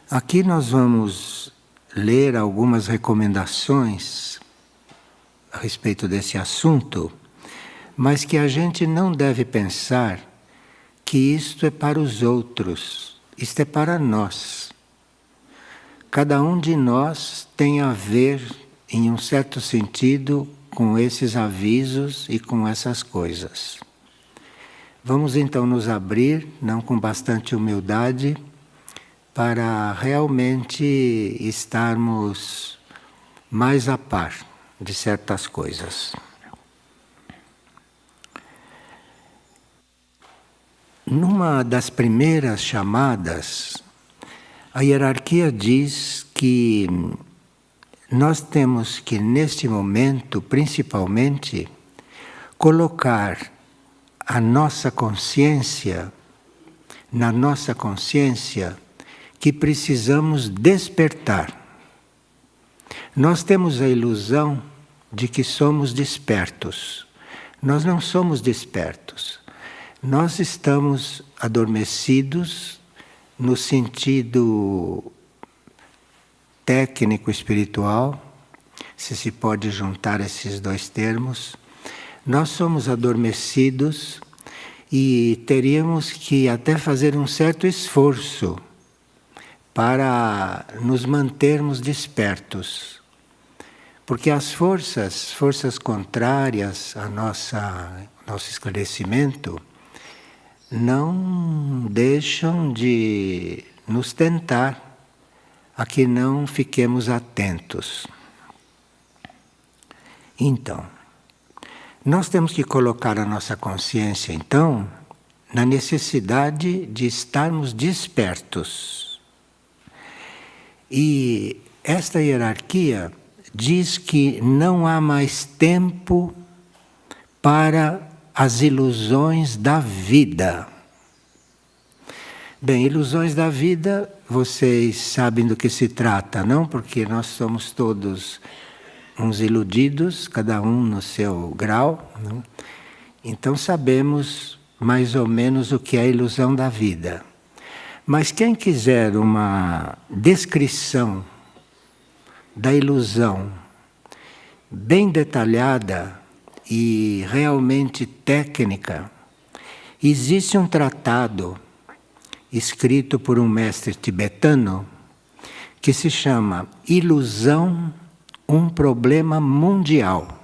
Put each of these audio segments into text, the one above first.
Aqui nós vamos ler algumas recomendações a respeito desse assunto, mas que a gente não deve pensar que isto é para os outros, isto é para nós. Cada um de nós tem a ver, em um certo sentido, com esses avisos e com essas coisas. Vamos então nos abrir, não com bastante humildade, para realmente estarmos mais a par de certas coisas. Numa das primeiras chamadas, a hierarquia diz que nós temos que, neste momento, principalmente, colocar a nossa consciência, na nossa consciência, que precisamos despertar. Nós temos a ilusão de que somos despertos. Nós não somos despertos. Nós estamos adormecidos no sentido técnico espiritual, se pode juntar esses dois termos. Nós somos adormecidos e teríamos que até fazer um certo esforço para nos mantermos despertos. Porque as forças contrárias ao nosso esclarecimento, não deixam de nos tentar a que não fiquemos atentos. Então, nós temos que colocar a nossa consciência, então, na necessidade de estarmos despertos. E esta hierarquia diz que não há mais tempo para as ilusões da vida. Bem, ilusões da vida, vocês sabem do que se trata, não? Porque nós somos todos uns iludidos, cada um no seu grau, não? Então sabemos mais ou menos o que é a ilusão da vida. Mas quem quiser uma descrição da ilusão bem detalhada e realmente técnica, existe um tratado escrito por um mestre tibetano que se chama Ilusão, um Problema Mundial.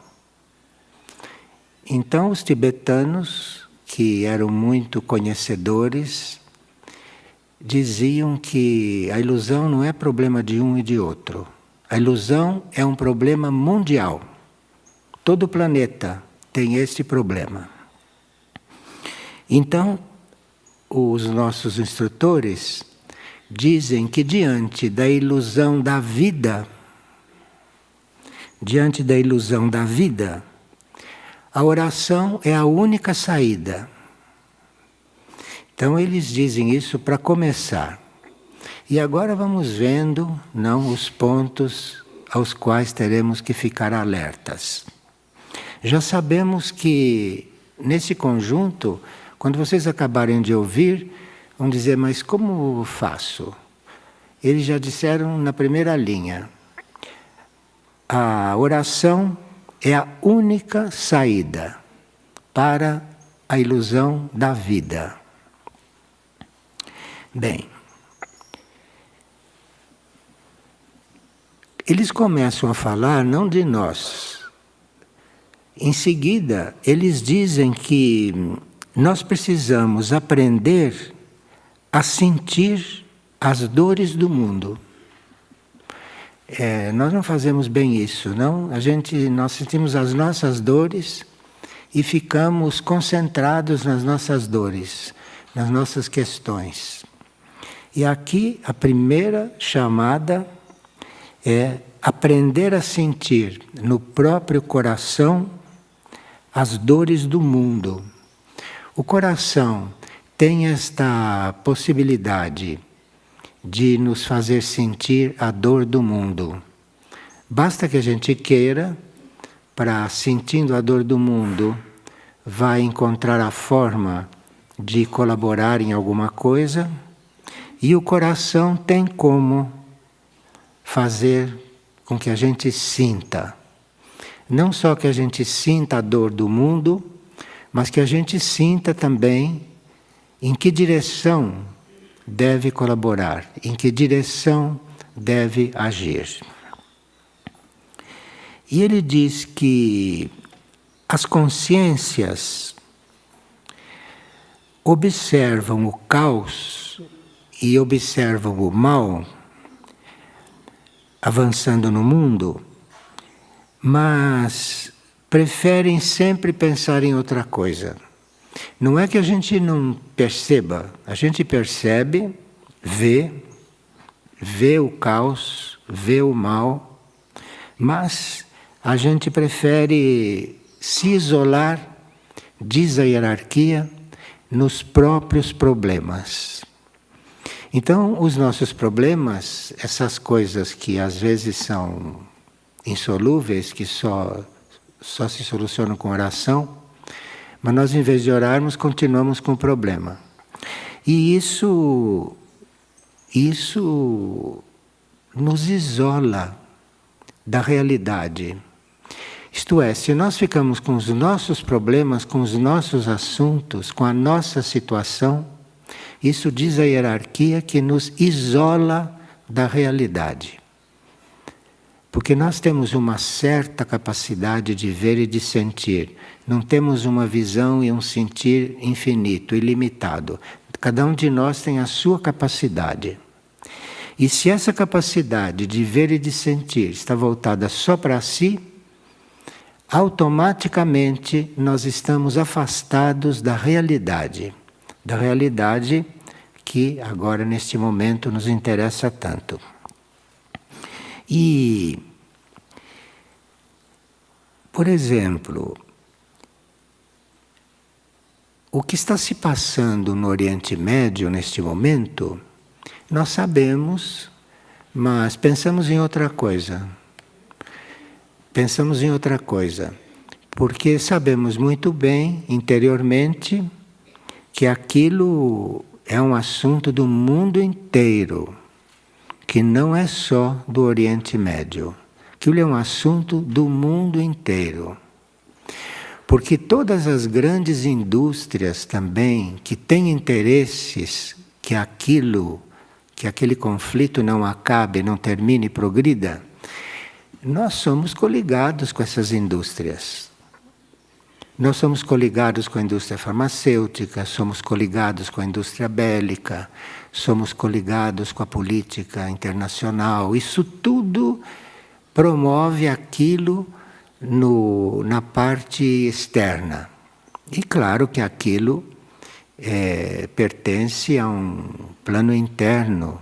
Então os tibetanos, que eram muito conhecedores, diziam que a ilusão não é problema de um e de outro. A ilusão é um problema mundial. Todo o planeta tem esse problema. Então, os nossos instrutores dizem que diante da ilusão da vida, a oração é a única saída. Então eles dizem isso para começar. E agora vamos vendo, não, os pontos aos quais teremos que ficar alertas. Já sabemos que nesse conjunto, quando vocês acabarem de ouvir, vão dizer, mas como faço? Eles já disseram na primeira linha. A oração é a única saída para a ilusão da vida. Bem, eles começam a falar não de nós. Em seguida, eles dizem que nós precisamos aprender a sentir as dores do mundo. Nós não fazemos bem isso, não? Nós sentimos as nossas dores e ficamos concentrados nas nossas dores, nas nossas questões. E aqui a primeira chamada é aprender a sentir no próprio coração as dores do mundo. O coração tem esta possibilidade de nos fazer sentir a dor do mundo. Basta que a gente queira, para sentindo a dor do mundo, vai encontrar a forma de colaborar em alguma coisa, E o coração tem como fazer com que a gente sinta. Não só que a gente sinta a dor do mundo, mas que a gente sinta também em que direção deve colaborar, em que direção deve agir. E ele diz que as consciências observam o caos e observam o mal avançando no mundo, mas preferem sempre pensar em outra coisa. Não é que a gente não perceba, a gente percebe, vê o caos, vê o mal, mas a gente prefere se isolar, diz a hierarquia, nos próprios problemas. Então, os nossos problemas, essas coisas que às vezes são insolúveis, que só se solucionam com oração, mas nós, em vez de orarmos, continuamos com o problema. E isso nos isola da realidade. Isto é, se nós ficamos com os nossos problemas, com os nossos assuntos, com a nossa situação, isso diz a hierarquia que nos isola da realidade. Porque nós temos uma certa capacidade de ver e de sentir. Não temos uma visão e um sentir infinito, ilimitado. Cada um de nós tem a sua capacidade. E se essa capacidade de ver e de sentir está voltada só para si, automaticamente nós estamos afastados da realidade que agora neste momento nos interessa tanto. E, por exemplo, o que está se passando no Oriente Médio neste momento, nós sabemos, mas pensamos em outra coisa. Pensamos em outra coisa, porque sabemos muito bem, interiormente, que aquilo é um assunto do mundo inteiro, que não é só do Oriente Médio. Aquilo é um assunto do mundo inteiro. Porque todas as grandes indústrias também, que têm interesses que aquele conflito não acabe, não termine e progrida, nós somos coligados com essas indústrias. Nós somos coligados com a indústria farmacêutica, somos coligados com a indústria bélica, somos coligados com a política internacional. Isso tudo promove aquilo na parte externa. E claro que aquilo pertence a um plano interno,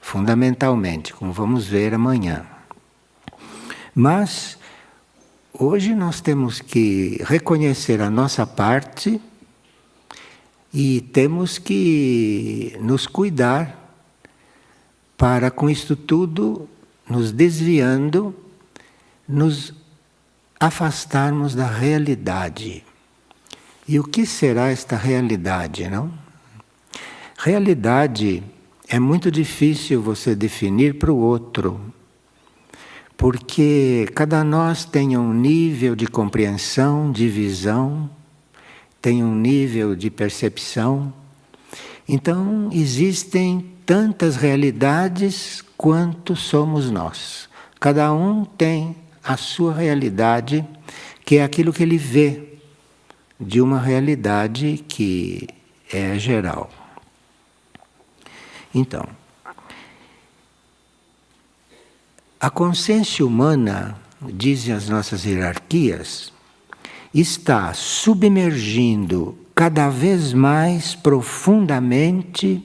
fundamentalmente, como vamos ver amanhã. Mas hoje nós temos que reconhecer a nossa parte e temos que nos cuidar para, com isto tudo, nos desviando, nos afastarmos da realidade. E o que será esta realidade, não? Realidade é muito difícil você definir para o outro, porque cada nós tem um nível de compreensão, de visão, tem um nível de percepção. Então, existem tantas realidades quanto somos nós. Cada um tem a sua realidade, que é aquilo que ele vê de uma realidade que é geral. Então, a consciência humana, dizem as nossas hierarquias, está submergindo cada vez mais profundamente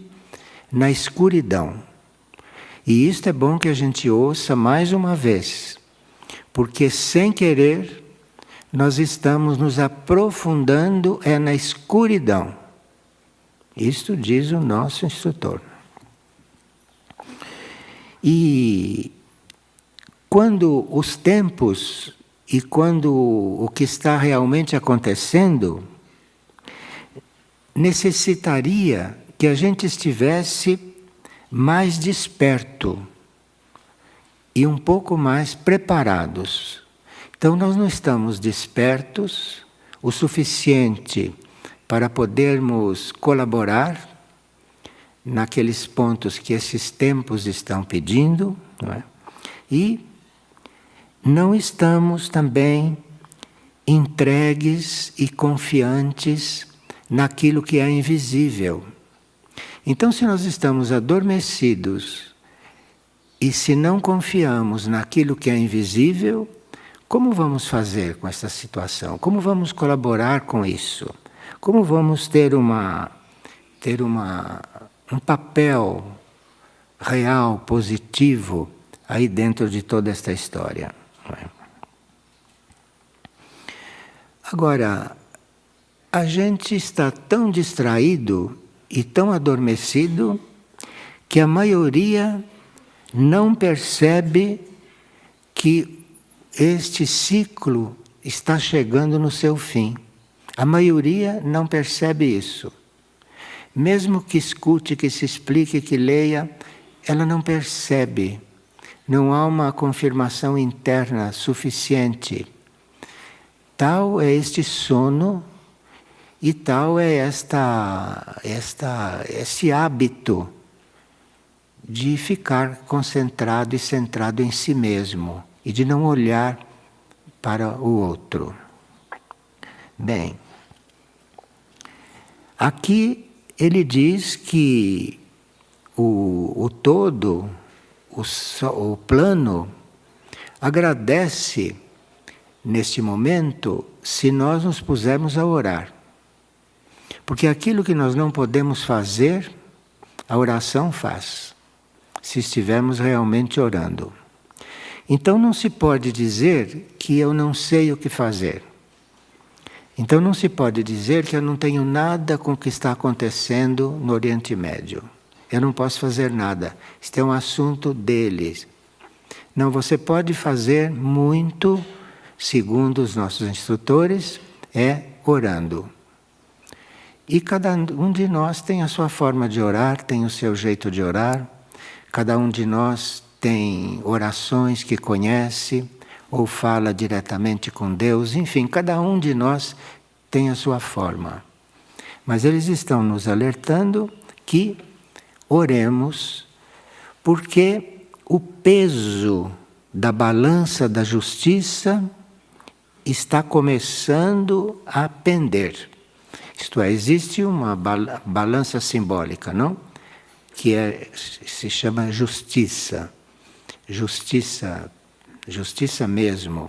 na escuridão. E isto é bom que a gente ouça mais uma vez, porque sem querer nós estamos nos aprofundando na escuridão. Isto diz o nosso instrutor. E quando os tempos e quando o que está realmente acontecendo necessitaria que a gente estivesse mais desperto e um pouco mais preparados. Então nós não estamos despertos o suficiente para podermos colaborar naqueles pontos que esses tempos estão pedindo, não é? E não estamos também entregues e confiantes naquilo que é invisível. Então, se nós estamos adormecidos e se não confiamos naquilo que é invisível, como vamos fazer com essa situação? Como vamos colaborar com isso? Como vamos ter um papel real, positivo, aí dentro de toda esta história? Agora, a gente está tão distraído e tão adormecido que a maioria não percebe que este ciclo está chegando no seu fim. A maioria não percebe isso. Mesmo que escute, que se explique, que leia, ela não percebe. Não há uma confirmação interna suficiente. Tal é este sono e tal é esse hábito de ficar concentrado e centrado em si mesmo e de não olhar para o outro. Bem, aqui ele diz que o todo, o plano, agradece neste momento se nós nos pusermos a orar. Porque aquilo que nós não podemos fazer, a oração faz, se estivermos realmente orando. Então não se pode dizer que eu não sei o que fazer. Então não se pode dizer que eu não tenho nada com o que está acontecendo no Oriente Médio. Eu não posso fazer nada. Isto é um assunto deles. Não, você pode fazer muito, segundo os nossos instrutores, é orando. E cada um de nós tem a sua forma de orar, tem o seu jeito de orar. Cada um de nós tem orações que conhece ou fala diretamente com Deus. Enfim, cada um de nós tem a sua forma. Mas eles estão nos alertando que oremos, porque o peso da balança da justiça está começando a pender. Isto é, existe uma balança simbólica, não? Que se chama justiça. Justiça mesmo.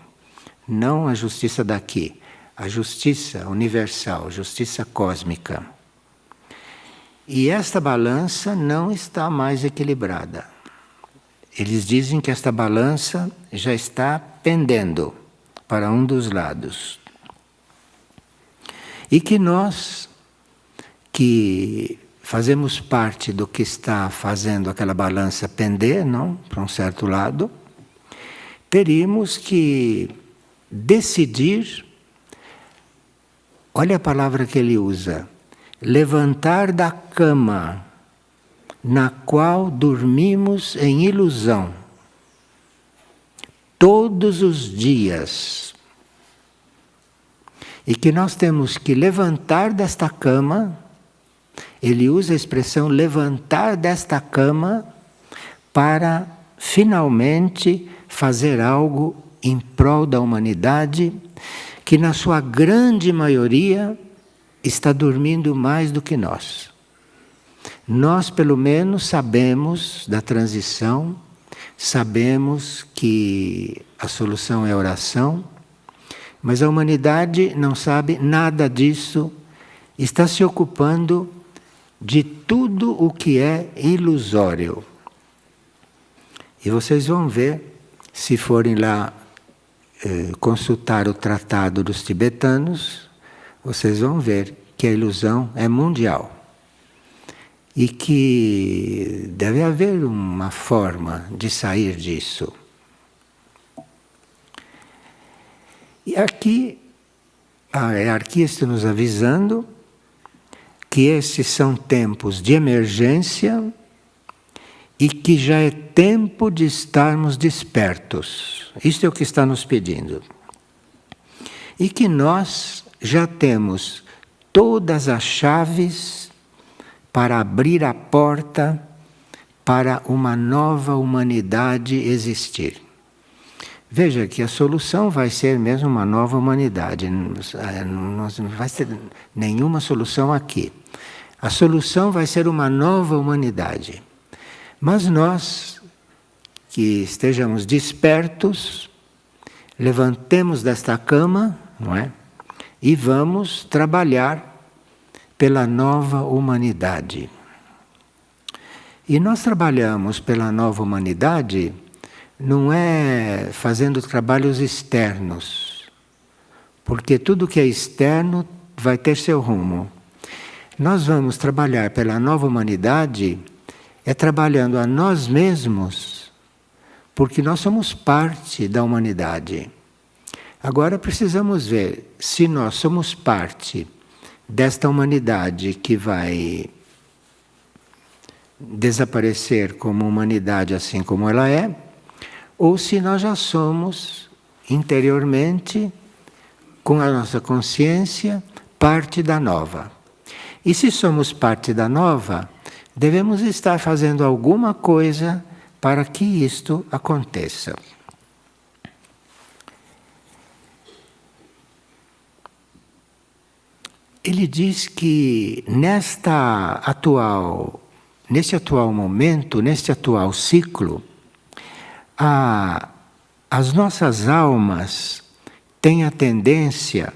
Não a justiça daqui. A justiça universal, justiça cósmica. E esta balança não está mais equilibrada. Eles dizem que esta balança já está pendendo para um dos lados. E que nós, que fazemos parte do que está fazendo aquela balança pender, não, para um certo lado, teríamos que decidir, olha a palavra que ele usa, levantar da cama na qual dormimos em ilusão todos os dias. E que nós temos que levantar desta cama, ele usa a expressão levantar desta cama para finalmente fazer algo em prol da humanidade, que na sua grande maioria está dormindo mais do que nós. Nós, pelo menos, sabemos da transição, sabemos que a solução é a oração, mas a humanidade não sabe nada disso, está se ocupando de tudo o que é ilusório. E vocês vão ver, se forem lá consultar o tratado dos tibetanos, vocês vão ver que a ilusão é mundial. E que deve haver uma forma de sair disso. E aqui a hierarquia está nos avisando que esses são tempos de emergência e que já é tempo de estarmos despertos. Isto é o que está nos pedindo. E que nós já temos todas as chaves para abrir a porta para uma nova humanidade existir. Veja que a solução vai ser mesmo uma nova humanidade. Não vai ter nenhuma solução aqui. A solução vai ser uma nova humanidade. Mas nós, que estejamos despertos, levantemos desta cama, não é? E vamos trabalhar pela nova humanidade. E nós trabalhamos pela nova humanidade não é fazendo trabalhos externos, porque tudo que é externo vai ter seu rumo. Nós vamos trabalhar pela nova humanidade trabalhando a nós mesmos, porque nós somos parte da humanidade. Agora precisamos ver se nós somos parte desta humanidade que vai desaparecer como humanidade assim como ela é, ou se nós já somos interiormente, com a nossa consciência, parte da nova. E se somos parte da nova, devemos estar fazendo alguma coisa para que isto aconteça. Ele diz que neste atual momento, neste atual ciclo, as nossas almas têm a tendência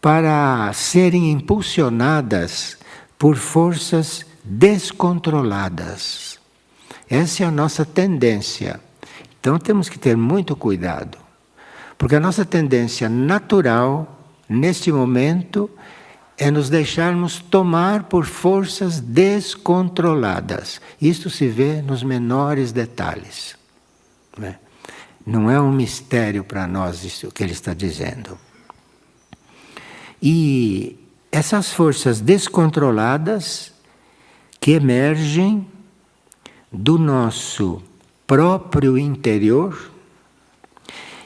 para serem impulsionadas por forças descontroladas. Essa é a nossa tendência. Então temos que ter muito cuidado, porque a nossa tendência natural, neste momento, é nos deixarmos tomar por forças descontroladas. Isto se vê nos menores detalhes. Não é um mistério para nós isso que ele está dizendo. E essas forças descontroladas que emergem do nosso próprio interior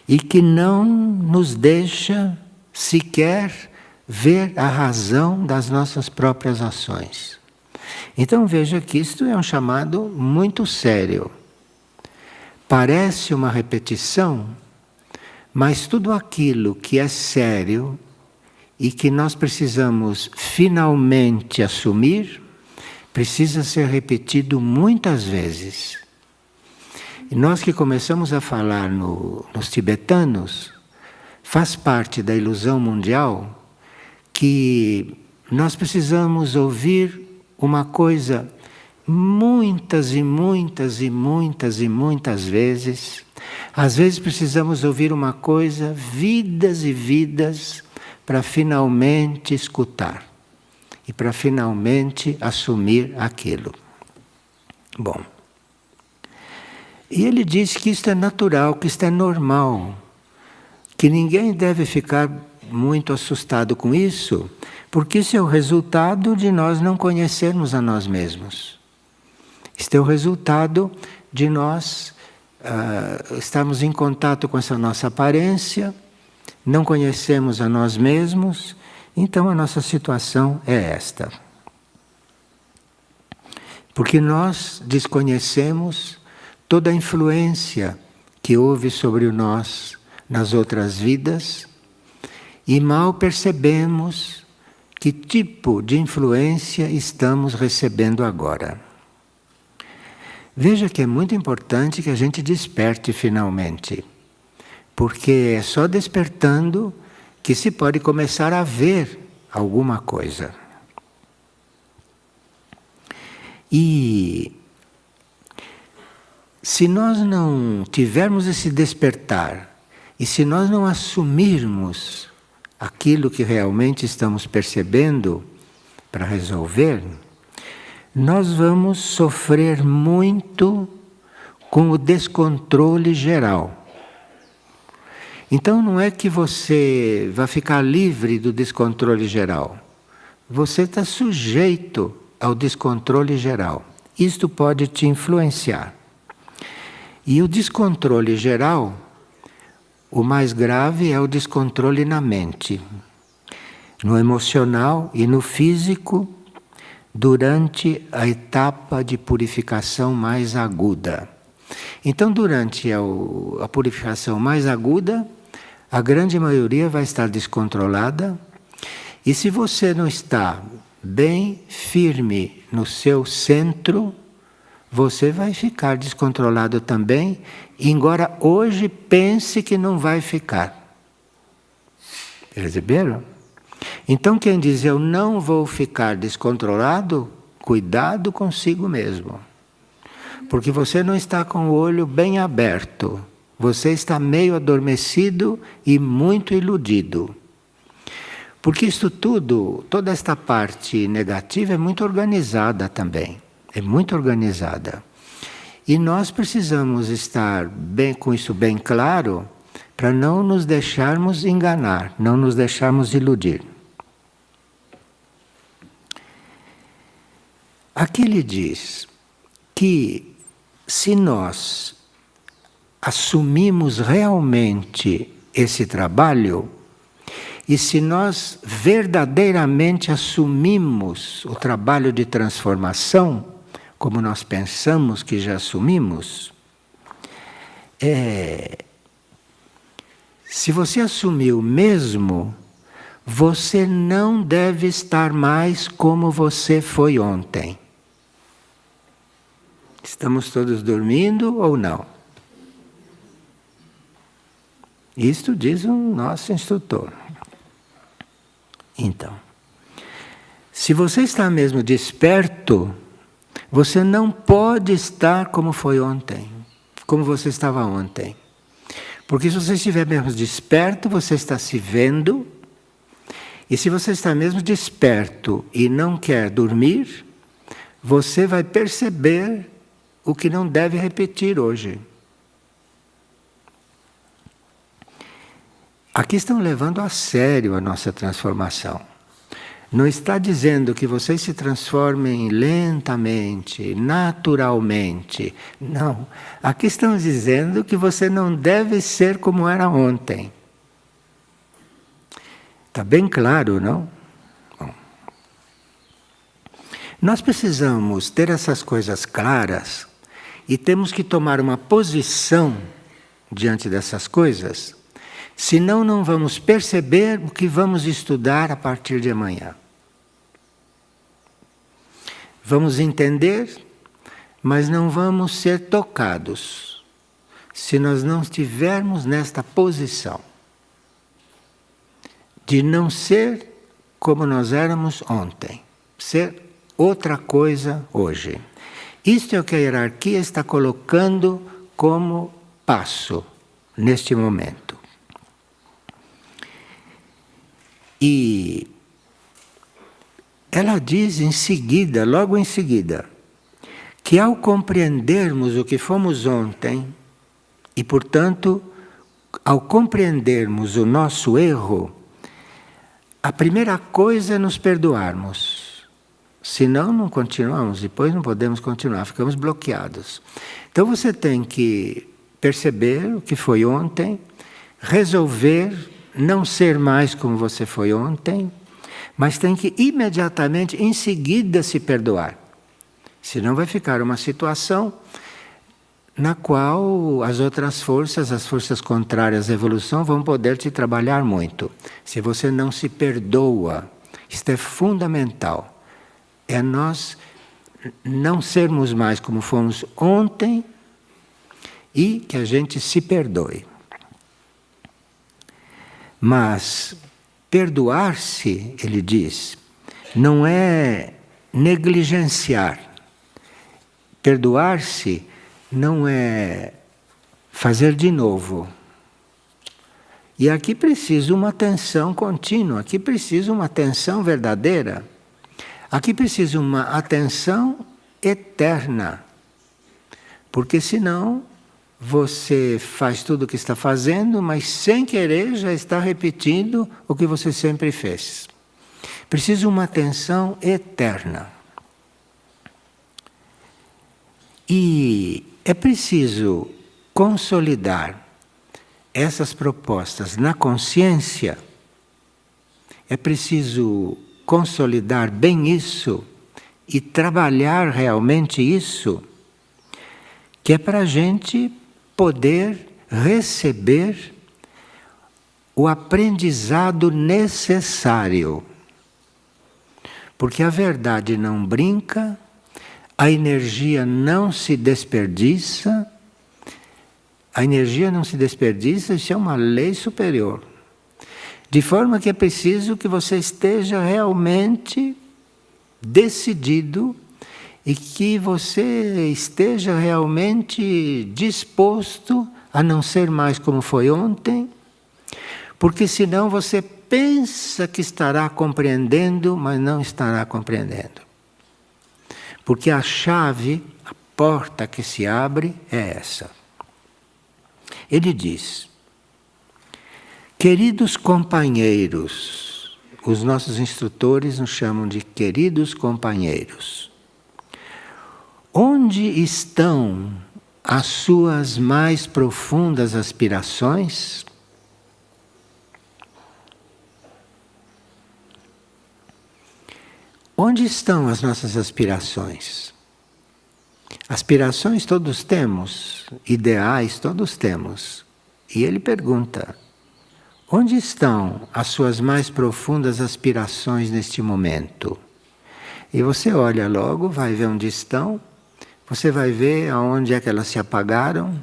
e que não nos deixa sequer ver a razão das nossas próprias ações. Então veja que isto é um chamado muito sério. Parece uma repetição, mas tudo aquilo que é sério e que nós precisamos finalmente assumir, precisa ser repetido muitas vezes. E nós que começamos a falar nos tibetanos, faz parte da ilusão mundial que nós precisamos ouvir uma coisa muitas e muitas e muitas e muitas vezes. Às vezes precisamos ouvir uma coisa vidas e vidas para finalmente escutar e para finalmente assumir aquilo. Bom, e ele diz que isto é natural, que isto é normal, que ninguém deve ficar muito assustado com isso, porque isso é o resultado de nós não conhecermos a nós mesmos. Isto é o resultado de nós estarmos em contato com essa nossa aparência, não conhecemos a nós mesmos, então a nossa situação é esta. Porque nós desconhecemos toda a influência que houve sobre nós nas outras vidas e mal percebemos que tipo de influência estamos recebendo agora. Veja que é muito importante que a gente desperte finalmente, porque é só despertando que se pode começar a ver alguma coisa. E se nós não tivermos esse despertar, e se nós não assumirmos aquilo que realmente estamos percebendo para resolver, nós vamos sofrer muito com o descontrole geral. Então não é que você vai ficar livre do descontrole geral. Você está sujeito ao descontrole geral. isto pode te influenciar. E o descontrole geral, o mais grave é o descontrole na mente, no emocional e no físico, durante a etapa de purificação mais aguda. Então, durante a purificação mais aguda, a grande maioria vai estar descontrolada, e se você não está bem firme no seu centro, você vai ficar descontrolado também, embora hoje pense que não vai ficar. Perceberam? Então quem diz eu não vou ficar descontrolado, cuidado consigo mesmo. Porque você não está com o olho bem aberto. Você está meio adormecido e muito iludido. Porque isso tudo, toda esta parte negativa é muito organizada também. É muito organizada. E nós precisamos estar bem com isso bem claro para não nos deixarmos enganar, não nos deixarmos iludir. Aqui ele diz que se nós assumimos realmente esse trabalho, e se nós verdadeiramente assumimos o trabalho de transformação, como nós pensamos que já assumimos, se você assumiu mesmo, você não deve estar mais como você foi ontem. Estamos todos dormindo ou não? Isto diz o nosso instrutor. Então, se você está mesmo desperto, você não pode estar como foi ontem, como você estava ontem. Porque se você estiver mesmo desperto, você está se vendo. E se você está mesmo desperto e não quer dormir, você vai perceber o que não deve repetir hoje. Aqui estão levando a sério a nossa transformação. Não está dizendo que vocês se transformem lentamente, naturalmente. Não. Aqui estão dizendo que você não deve ser como era ontem. Está bem claro, não? Bom. Nós precisamos ter essas coisas claras e temos que tomar uma posição diante dessas coisas, senão não vamos perceber o que vamos estudar a partir de amanhã. Vamos entender, mas não vamos ser tocados, se nós não estivermos nesta posição de não ser como nós éramos ontem, ser outra coisa hoje. Isto é o que a hierarquia está colocando como passo neste momento. E ela diz em seguida, logo em seguida, que ao compreendermos o que fomos ontem, e portanto, ao compreendermos o nosso erro, a primeira coisa é nos perdoarmos. Senão não continuamos, depois não podemos continuar, ficamos bloqueados. Então você tem que perceber o que foi ontem, resolver não ser mais como você foi ontem, mas tem que imediatamente, em seguida, se perdoar. Senão vai ficar uma situação na qual as outras forças, as forças contrárias à evolução, vão poder te trabalhar muito. Se você não se perdoa, isto é fundamental. É nós não sermos mais como fomos ontem e que a gente se perdoe. Mas perdoar-se, ele diz, não é negligenciar. Perdoar-se não é fazer de novo. E aqui precisa uma atenção contínua, aqui precisa uma atenção verdadeira. Aqui precisa uma atenção eterna, porque senão você faz tudo o que está fazendo, mas sem querer já está repetindo o que você sempre fez. Precisa uma atenção eterna. E é preciso consolidar essas propostas na consciência, é preciso consolidar bem isso e trabalhar realmente isso, que é para a gente poder receber o aprendizado necessário. Porque a verdade não brinca, a energia não se desperdiça. A energia não se desperdiça, isso é uma lei superior. De forma que é preciso que você esteja realmente decidido e que você esteja realmente disposto a não ser mais como foi ontem, porque senão você pensa que estará compreendendo, mas não estará compreendendo. Porque a chave, a porta que se abre é essa. Ele diz: queridos companheiros, os nossos instrutores nos chamam de queridos companheiros, onde estão as suas mais profundas aspirações? Onde estão as nossas aspirações? Aspirações todos temos, ideais todos temos. E ele pergunta: onde estão as suas mais profundas aspirações neste momento? E você olha logo, vai ver onde estão, você vai ver aonde é que elas se apagaram,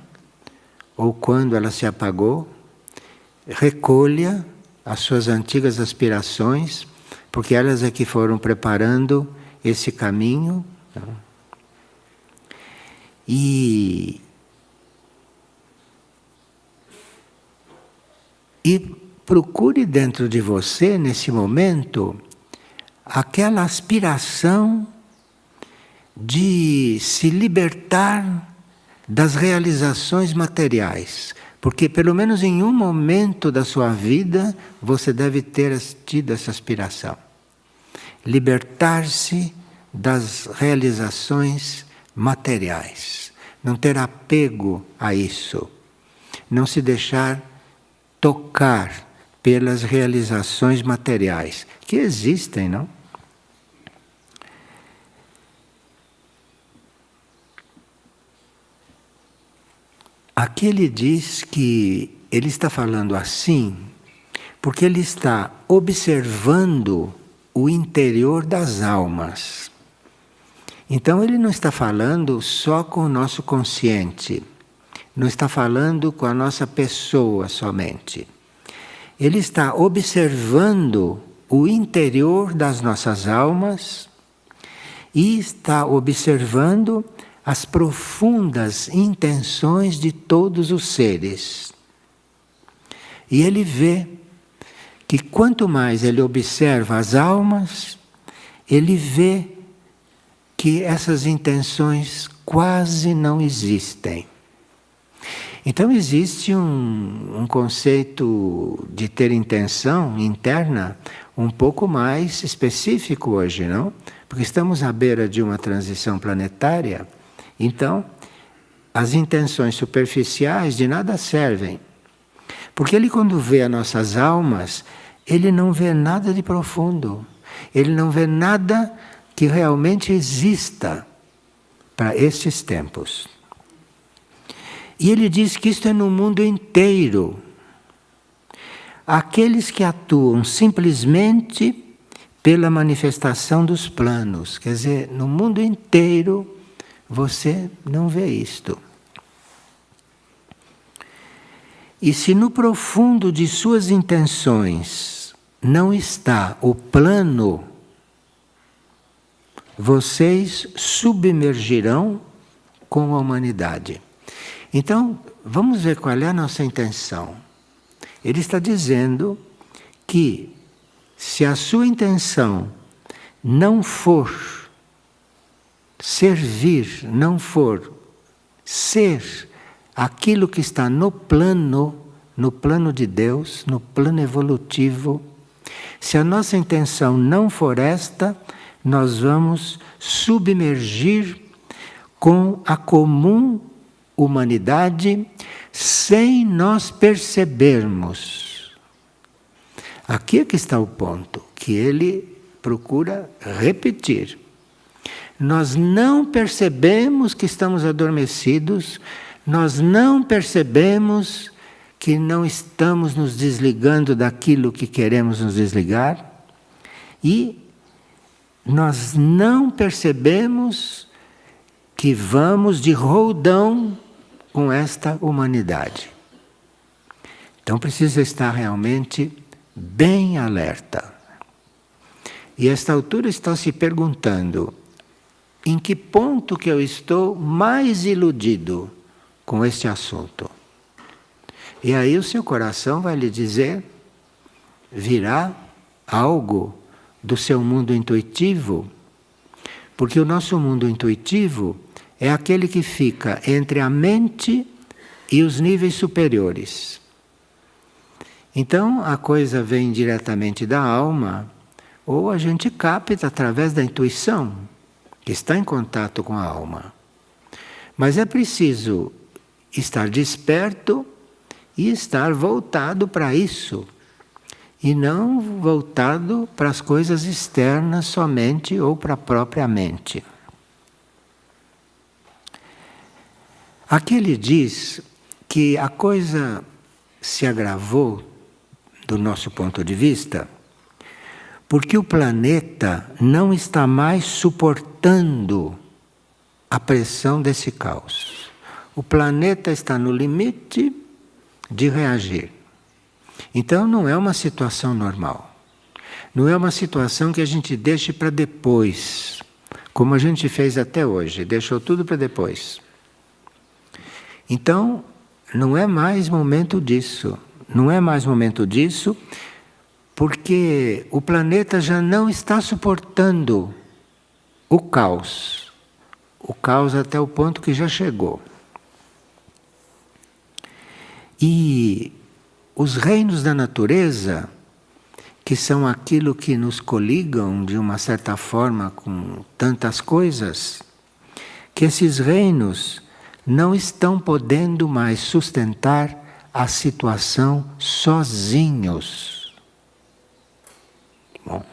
ou quando ela se apagou. Recolha as suas antigas aspirações, porque elas é que foram preparando esse caminho. E procure dentro de você, nesse momento, aquela aspiração de se libertar das realizações materiais. Porque pelo menos em um momento da sua vida você deve ter tido essa aspiração. Libertar-se das realizações materiais. Não ter apego a isso. Não se deixar tocar pelas realizações materiais, que existem, não? Aqui ele diz que ele está falando assim porque ele está observando o interior das almas. Então ele não está falando só com o nosso consciente, não está falando com a nossa pessoa somente. Ele está observando o interior das nossas almas e está observando as profundas intenções de todos os seres. E ele vê que quanto mais ele observa as almas, ele vê que essas intenções quase não existem. Então existe um conceito de ter intenção interna um pouco mais específico hoje, não? Porque estamos à beira de uma transição planetária. Então, as intenções superficiais de nada servem. Porque ele, quando vê as nossas almas, ele não vê nada de profundo. Ele não vê nada que realmente exista para estes tempos. E ele diz que isto é no mundo inteiro. Aqueles que atuam simplesmente pela manifestação dos planos. Quer dizer, no mundo inteiro você não vê isto. E se no profundo de suas intenções não está o plano, vocês submergirão com a humanidade. Então, vamos ver qual é a nossa intenção. Ele está dizendo que se a sua intenção não for servir, não for ser aquilo que está no plano de Deus, no plano evolutivo, se a nossa intenção não for esta, nós vamos submergir com a comum humanidade sem nós percebermos. Aqui é que está o ponto, que ele procura repetir. Nós não percebemos que estamos adormecidos, nós não percebemos que não estamos nos desligando daquilo que queremos nos desligar, e nós não percebemos que vamos de roldão com esta humanidade. Então precisa estar realmente bem alerta. E a esta altura está se perguntando: em que ponto que eu estou mais iludido com este assunto? E aí o seu coração vai lhe dizer, virá algo do seu mundo intuitivo, porque o nosso mundo intuitivo é aquele que fica entre a mente e os níveis superiores. Então a coisa vem diretamente da alma, ou a gente capta através da intuição, que está em contato com a alma. Mas é preciso estar desperto e estar voltado para isso, e não voltado para as coisas externas somente ou para a própria mente. Aqui ele diz que a coisa se agravou, do nosso ponto de vista, porque o planeta não está mais suportando a pressão desse caos. O planeta está no limite de reagir. Então não é uma situação normal. Não é uma situação que a gente deixe para depois, como a gente fez até hoje, deixou tudo para depois. Então não é mais momento disso. Não é mais momento disso, porque o planeta já não está suportando o caos. O caos até o ponto que já chegou. E os reinos da natureza, que são aquilo que nos coligam de uma certa forma com tantas coisas, que esses reinos não estão podendo mais sustentar a situação sozinhos. Bom,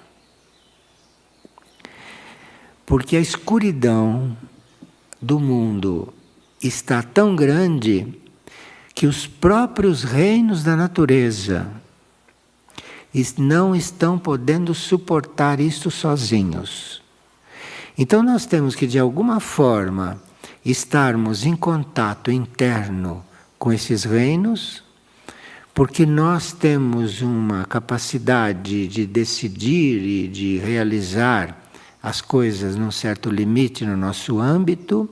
porque a escuridão do mundo está tão grande que os próprios reinos da natureza não estão podendo suportar isso sozinhos. Então nós temos que, de alguma forma, estarmos em contato interno com esses reinos, porque nós temos uma capacidade de decidir e de realizar as coisas num certo limite no nosso âmbito,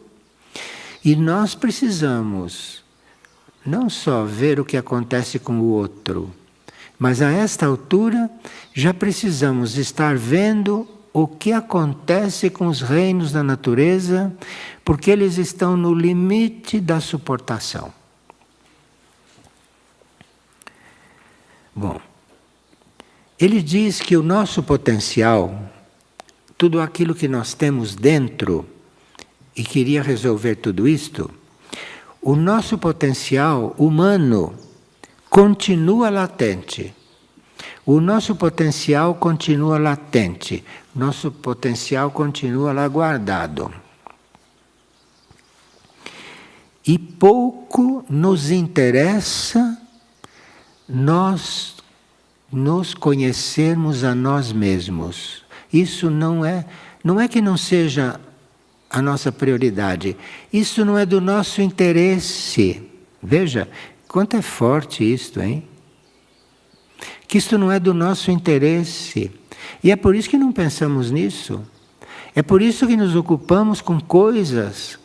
e nós precisamos não só ver o que acontece com o outro, mas a esta altura já precisamos estar vendo o que acontece com os reinos da natureza, porque eles estão no limite da suportação. Bom, ele diz que o nosso potencial, tudo aquilo que nós temos dentro, e queria resolver tudo isto, o nosso potencial humano continua latente. O nosso potencial continua latente. Nosso potencial continua lá guardado. E pouco nos interessa nós nos conhecermos a nós mesmos. Isso não é que não seja a nossa prioridade. Isso não é do nosso interesse. Veja, quanto é forte isto, hein? Que isto não é do nosso interesse. E é por isso que não pensamos nisso. É por isso que nos ocupamos com coisas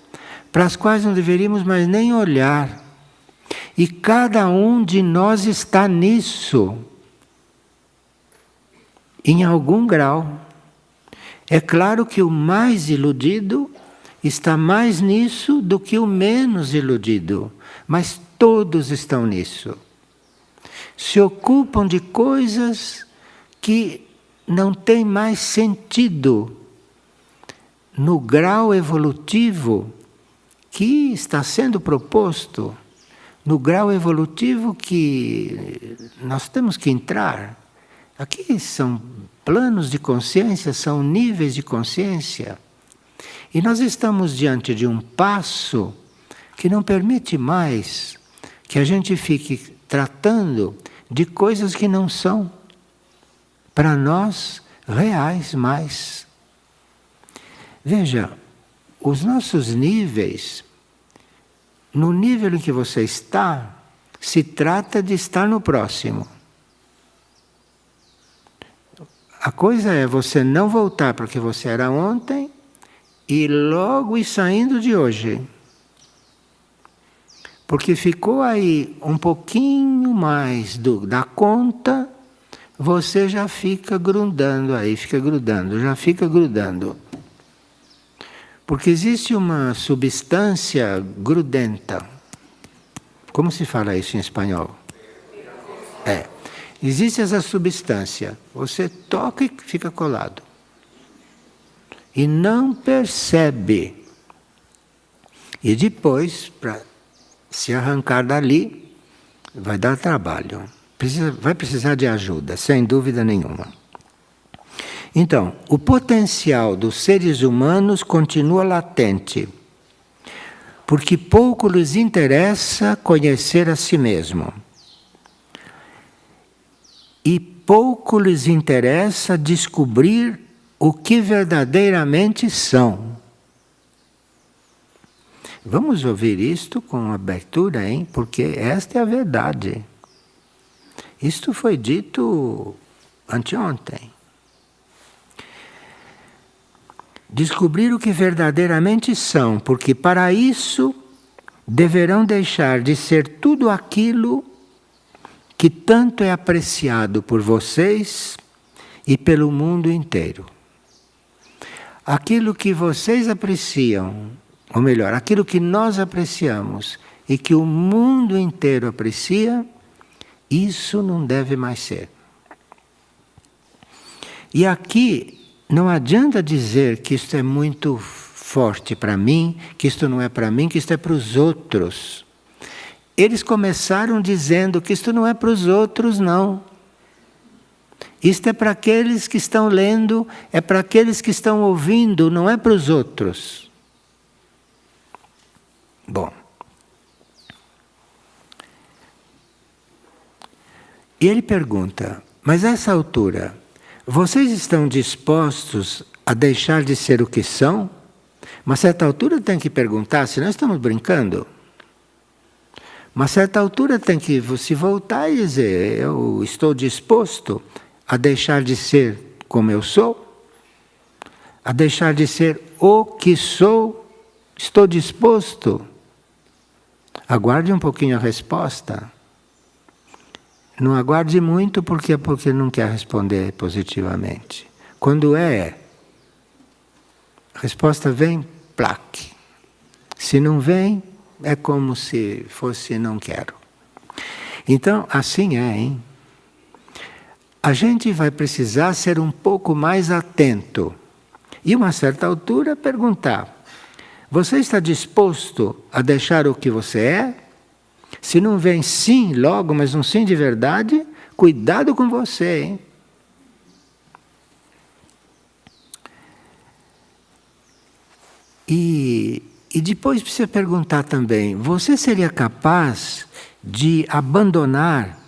para as quais não deveríamos mais nem olhar. E cada um de nós está nisso, em algum grau. É claro que o mais iludido está mais nisso do que o menos iludido, mas todos estão nisso. Se ocupam de coisas que não têm mais sentido no grau evolutivo que está sendo proposto no grau evolutivo que nós temos que entrar. Aqui são planos de consciência, são níveis de consciência. E nós estamos diante de um passo que não permite mais que a gente fique tratando de coisas que não são, para nós, reais mais. Veja, os nossos níveis, no nível em que você está, se trata de estar no próximo. A coisa é você não voltar para o que você era ontem e logo ir saindo de hoje. Porque ficou aí um pouquinho mais da conta, você já fica grudando aí, já fica grudando. Porque existe uma substância grudenta. Como se fala isso em espanhol? Existe essa substância. Você toca e fica colado. E não percebe. E depois, para se arrancar dali, vai dar trabalho. Vai precisar de ajuda, sem dúvida nenhuma. Então, o potencial dos seres humanos continua latente, porque pouco lhes interessa conhecer a si mesmo. E pouco lhes interessa descobrir o que verdadeiramente são. Vamos ouvir isto com abertura, hein? Porque esta é a verdade. Isto foi dito anteontem. Descobrir o que verdadeiramente são, porque para isso deverão deixar de ser tudo aquilo que tanto é apreciado por vocês e pelo mundo inteiro. Aquilo que vocês apreciam, ou melhor, aquilo que nós apreciamos e que o mundo inteiro aprecia, isso não deve mais ser. E aqui não adianta dizer que isto é muito forte para mim, que isto não é para mim, que isto é para os outros. Eles começaram dizendo que isto não é para os outros, não. Isto é para aqueles que estão lendo, é para aqueles que estão ouvindo, não é para os outros. Bom. E ele pergunta, mas a essa altura, vocês estão dispostos a deixar de ser o que são? Mas a certa altura tem que perguntar, se nós estamos brincando. Mas a certa altura tem que se voltar e dizer, eu estou disposto a deixar de ser como eu sou? A deixar de ser o que sou? Estou disposto? Aguarde um pouquinho a resposta. Não aguarde muito porque não quer responder positivamente. Quando a resposta vem, plaque. Se não vem, é como se fosse não quero. Então, assim é, hein? A gente vai precisar ser um pouco mais atento. E a uma certa altura perguntar, você está disposto a deixar o que você é? Se não vem sim logo, mas um sim de verdade, cuidado com você, hein? E depois precisa perguntar também, você seria capaz de abandonar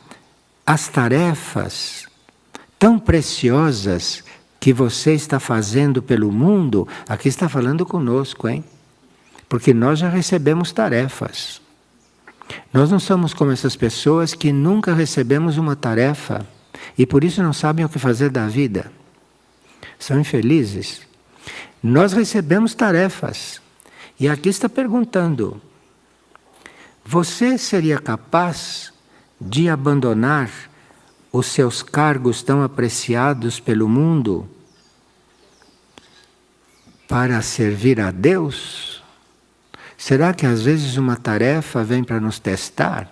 as tarefas tão preciosas que você está fazendo pelo mundo? Aqui está falando conosco, hein? Porque nós já recebemos tarefas. Nós não somos como essas pessoas que nunca recebemos uma tarefa e por isso não sabem o que fazer da vida. São infelizes. Nós recebemos tarefas. E aqui está perguntando, você seria capaz de abandonar os seus cargos tão apreciados pelo mundo para servir a Deus? Será que às vezes uma tarefa vem para nos testar?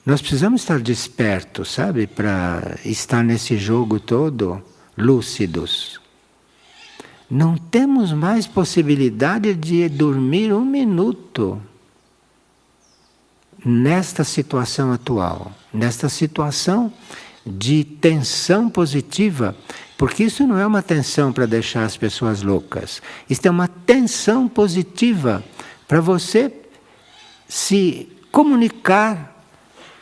Nós precisamos estar despertos, sabe? Para estar nesse jogo todo lúcidos. não temos mais possibilidade de dormir um minuto nesta situação atual, nesta situação de tensão positiva, porque isso não é uma tensão para deixar as pessoas loucas, isso é uma tensão positiva para você se comunicar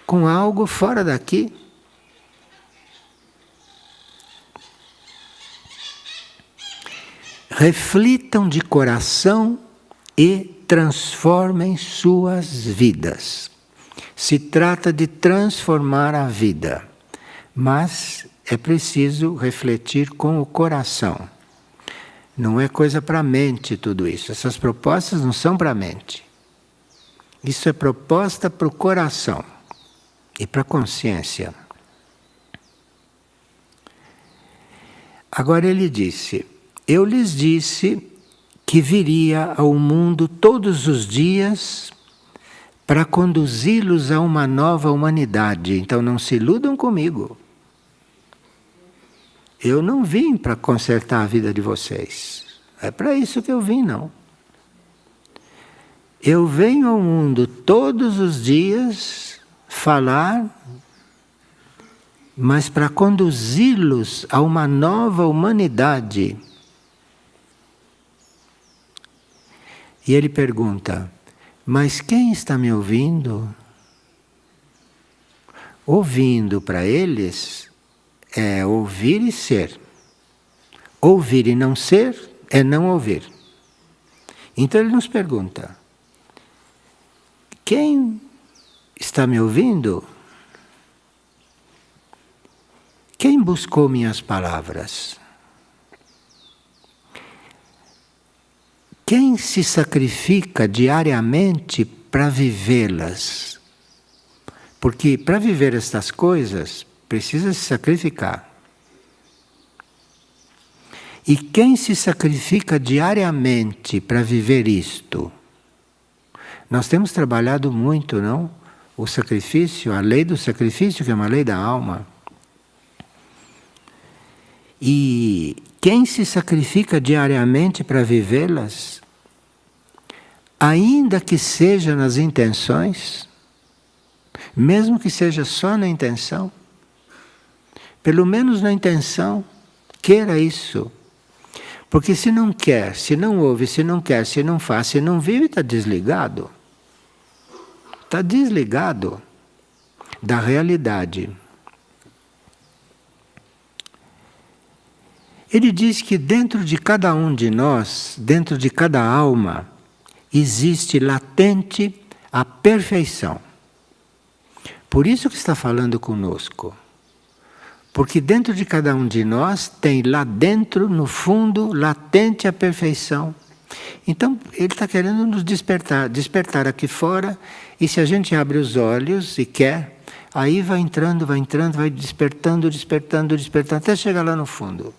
com algo fora daqui. Reflitam de coração e transformem suas vidas. Se trata de transformar a vida, mas é preciso refletir com o coração. Não é coisa para a mente tudo isso. Essas propostas não são para a mente. Isso é proposta para o coração e para a consciência. Agora ele disse: eu lhes disse que viria ao mundo todos os dias para conduzi-los a uma nova humanidade. Então não se iludam comigo. Eu não vim para consertar a vida de vocês. É para isso que eu vim, não. Eu venho ao mundo todos os dias falar, mas para conduzi-los a uma nova humanidade. E ele pergunta: mas quem está me ouvindo? Ouvindo para eles é ouvir e ser. Ouvir e não ser é não ouvir. Então ele nos pergunta: quem está me ouvindo? Quem buscou minhas palavras? Quem se sacrifica diariamente para vivê-las? Porque para viver estas coisas, precisa se sacrificar. E quem se sacrifica diariamente para viver isto? Nós temos trabalhado muito, não? O sacrifício, a lei do sacrifício, que é uma lei da alma. E quem se sacrifica diariamente para vivê-las, ainda que seja nas intenções, mesmo que seja só na intenção, pelo menos na intenção, queira isso. Porque se não quer, se não ouve, se não quer, se não faz, se não vive, está desligado. Está desligado da realidade. Ele diz que dentro de cada um de nós, dentro de cada alma, existe latente a perfeição. Por isso que está falando conosco. Porque dentro de cada um de nós tem lá dentro, no fundo, latente a perfeição. Então, ele está querendo nos despertar aqui fora, e se a gente abre os olhos e quer, aí vai entrando, vai despertando, até chegar lá no fundo.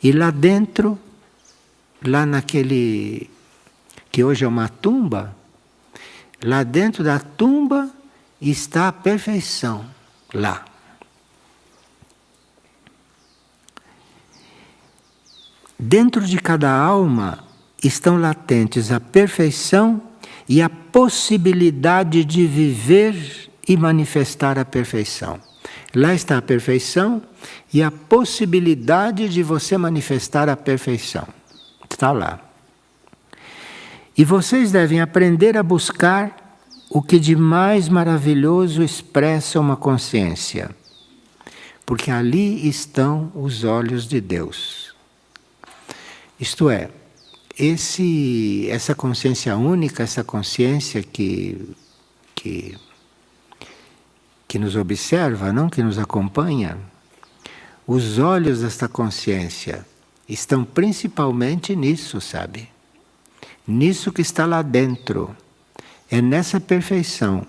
E lá dentro, lá naquele que hoje é uma tumba, lá dentro da tumba está a perfeição, lá. Dentro de cada alma estão latentes a perfeição e a possibilidade de viver e manifestar a perfeição. Lá está a perfeição e a possibilidade de você manifestar a perfeição. Está lá. E vocês devem aprender a buscar o que de mais maravilhoso expressa uma consciência. Porque ali estão os olhos de Deus. Isto é, essa consciência única, essa consciência que nos observa, não? Que nos acompanha, os olhos desta consciência estão principalmente nisso, sabe? Nisso que está lá dentro. É nessa perfeição.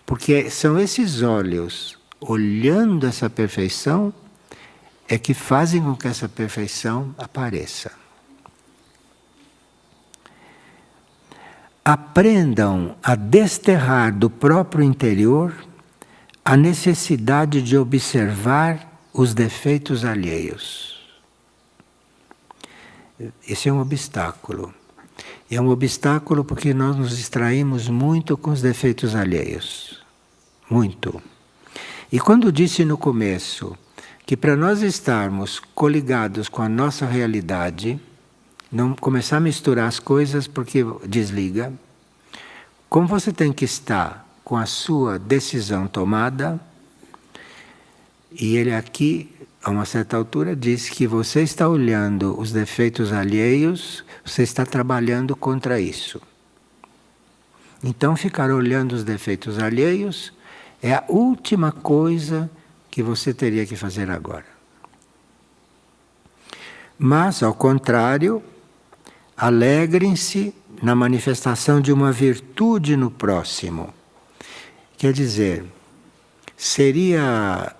Porque são esses olhos, olhando essa perfeição, é que fazem com que essa perfeição apareça. Aprendam a desterrar do próprio interior a necessidade de observar os defeitos alheios. Esse é um obstáculo. E é um obstáculo porque nós nos distraímos muito com os defeitos alheios. Muito. E quando disse no começo que para nós estarmos coligados com a nossa realidade, não começar a misturar as coisas porque desliga, como você tem que estar com a sua decisão tomada, e ele aqui, a uma certa altura, diz que você está olhando os defeitos alheios, você está trabalhando contra isso. Então, ficar olhando os defeitos alheios é a última coisa que você teria que fazer agora. Mas, ao contrário, alegrem-se na manifestação de uma virtude no próximo. Quer dizer, seria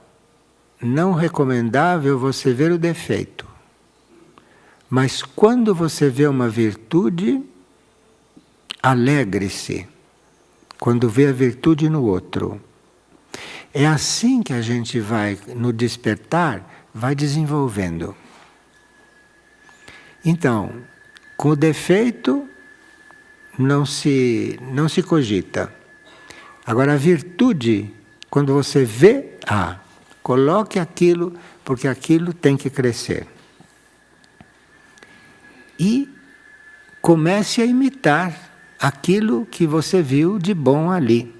não recomendável você ver o defeito. Mas quando você vê uma virtude, alegre-se. Quando vê a virtude no outro. É assim que a gente vai, no despertar, vai desenvolvendo. Então, com o defeito, não se cogita. Agora, a virtude, quando você vê, coloque aquilo, porque aquilo tem que crescer. E comece a imitar aquilo que você viu de bom ali.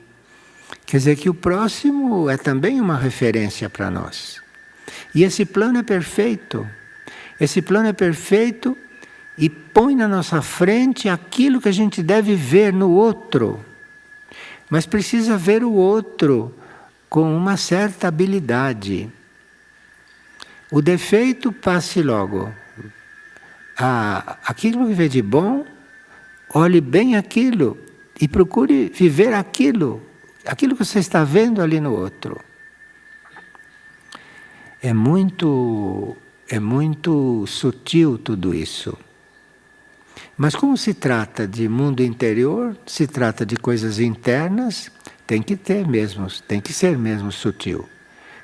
Quer dizer que o próximo é também uma referência para nós. E esse plano é perfeito. Esse plano é perfeito e põe na nossa frente aquilo que a gente deve ver no outro. Mas precisa ver o outro com uma certa habilidade. O defeito passe logo. Aquilo que vê de bom, olhe bem aquilo e procure viver aquilo que você está vendo ali no outro. É muito sutil tudo isso. Mas como se trata de mundo interior, se trata de coisas internas, tem que ser mesmo sutil.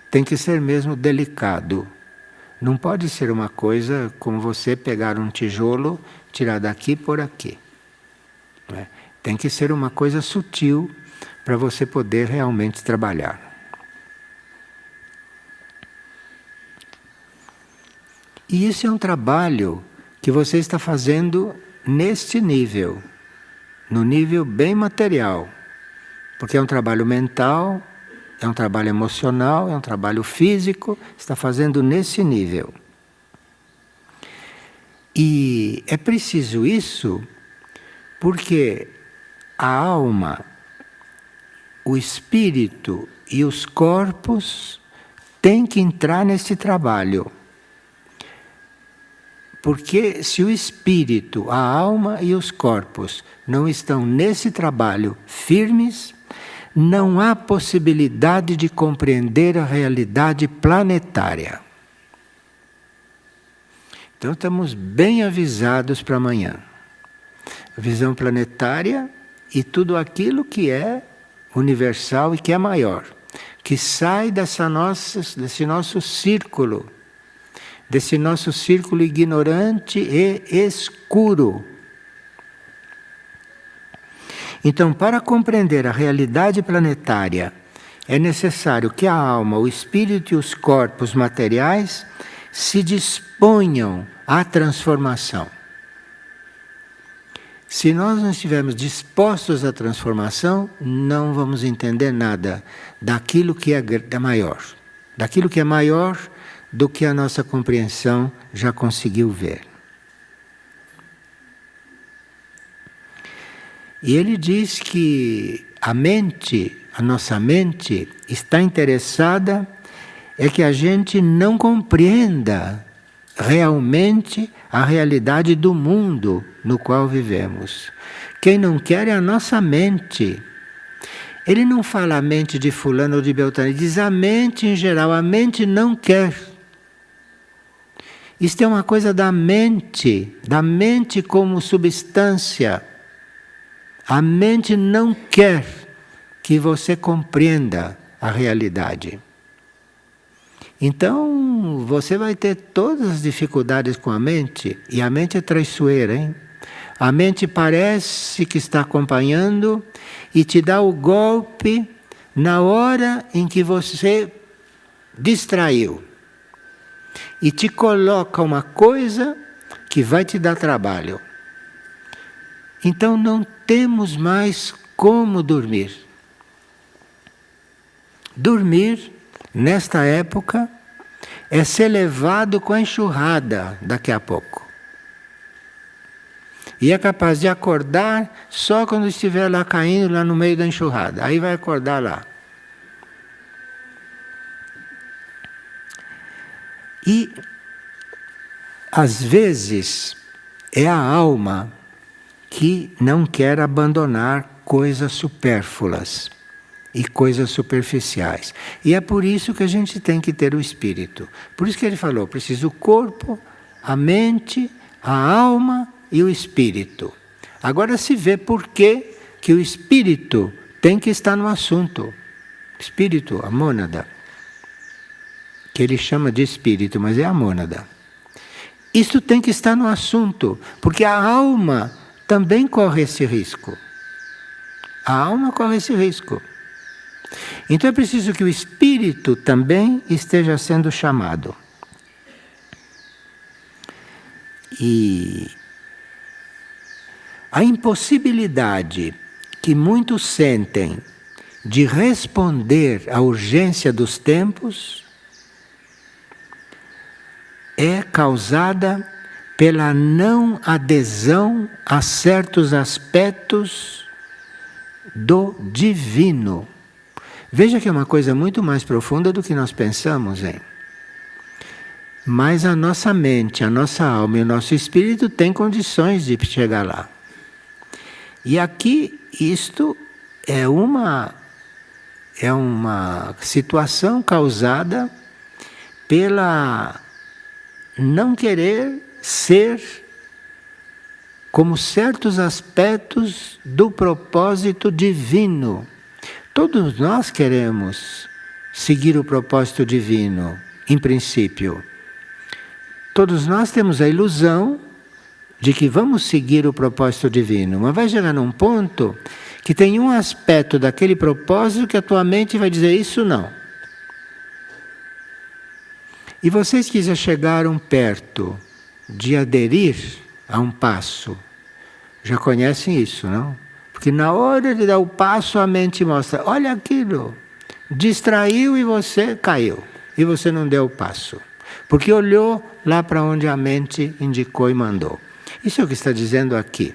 Tem que ser mesmo delicado. Não pode ser uma coisa como você pegar um tijolo, tirar daqui por aqui. Né? Tem que ser uma coisa sutil para você poder realmente trabalhar. E esse é um trabalho que você está fazendo neste nível, no nível bem material, porque é um trabalho mental, é um trabalho emocional, é um trabalho físico, está fazendo nesse nível. E é preciso isso porque a alma, o espírito e os corpos têm que entrar nesse trabalho. Porque se o espírito, a alma e os corpos não estão nesse trabalho firmes, não há possibilidade de compreender a realidade planetária. Então estamos bem avisados para amanhã. A visão planetária e tudo aquilo que é universal e que é maior, que sai desse nosso círculo, desse nosso círculo ignorante e escuro. Então, para compreender a realidade planetária, é necessário que a alma, o espírito e os corpos materiais se disponham à transformação. Se nós não estivermos dispostos à transformação, não vamos entender nada daquilo que é maior. Daquilo que é maior do que a nossa compreensão já conseguiu ver. E ele diz que a nossa mente, está interessada é que a gente não compreenda realmente a realidade do mundo no qual vivemos. Quem não quer é a nossa mente. Ele não fala a mente de fulano ou de beltrano, ele diz a mente em geral, a mente não quer. Isto é uma coisa da mente como substância. A mente não quer que você compreenda a realidade. Então, você vai ter todas as dificuldades com a mente, e a mente é traiçoeira, hein? A mente parece que está acompanhando e te dá o golpe na hora em que você distraiu. E te coloca uma coisa que vai te dar trabalho. Então não temos mais como dormir. Dormir, nesta época, é ser levado com a enxurrada daqui a pouco. E é capaz de acordar só quando estiver lá caindo, lá no meio da enxurrada. Aí vai acordar lá. E, às vezes, é a alma que não quer abandonar coisas supérfluas e coisas superficiais. E é por isso que a gente tem que ter o espírito. Por isso que ele falou, precisa o corpo, a mente, a alma e o espírito. Agora se vê por que o espírito tem que estar no assunto. Espírito, a mônada, que ele chama de espírito, mas é a mônada. Isto tem que estar no assunto, porque a alma também corre esse risco. A alma corre esse risco. Então é preciso que o espírito também esteja sendo chamado. E a impossibilidade que muitos sentem de responder à urgência dos tempos é causada pela não adesão a certos aspectos do divino. Veja que é uma coisa muito mais profunda do que nós pensamos, hein? Mas a nossa mente, a nossa alma e o nosso espírito têm condições de chegar lá. E aqui isto é uma situação causada pela não querer ser como certos aspectos do propósito divino. Todos nós queremos seguir o propósito divino, em princípio. Todos nós temos a ilusão de que vamos seguir o propósito divino, mas vai chegar num ponto que tem um aspecto daquele propósito que a tua mente vai dizer isso não. E vocês que já chegaram perto de aderir a um passo, já conhecem isso, não? Porque na hora de dar o passo, a mente mostra, olha aquilo, distraiu e você caiu. E você não deu o passo. Porque olhou lá para onde a mente indicou e mandou. Isso é o que está dizendo aqui.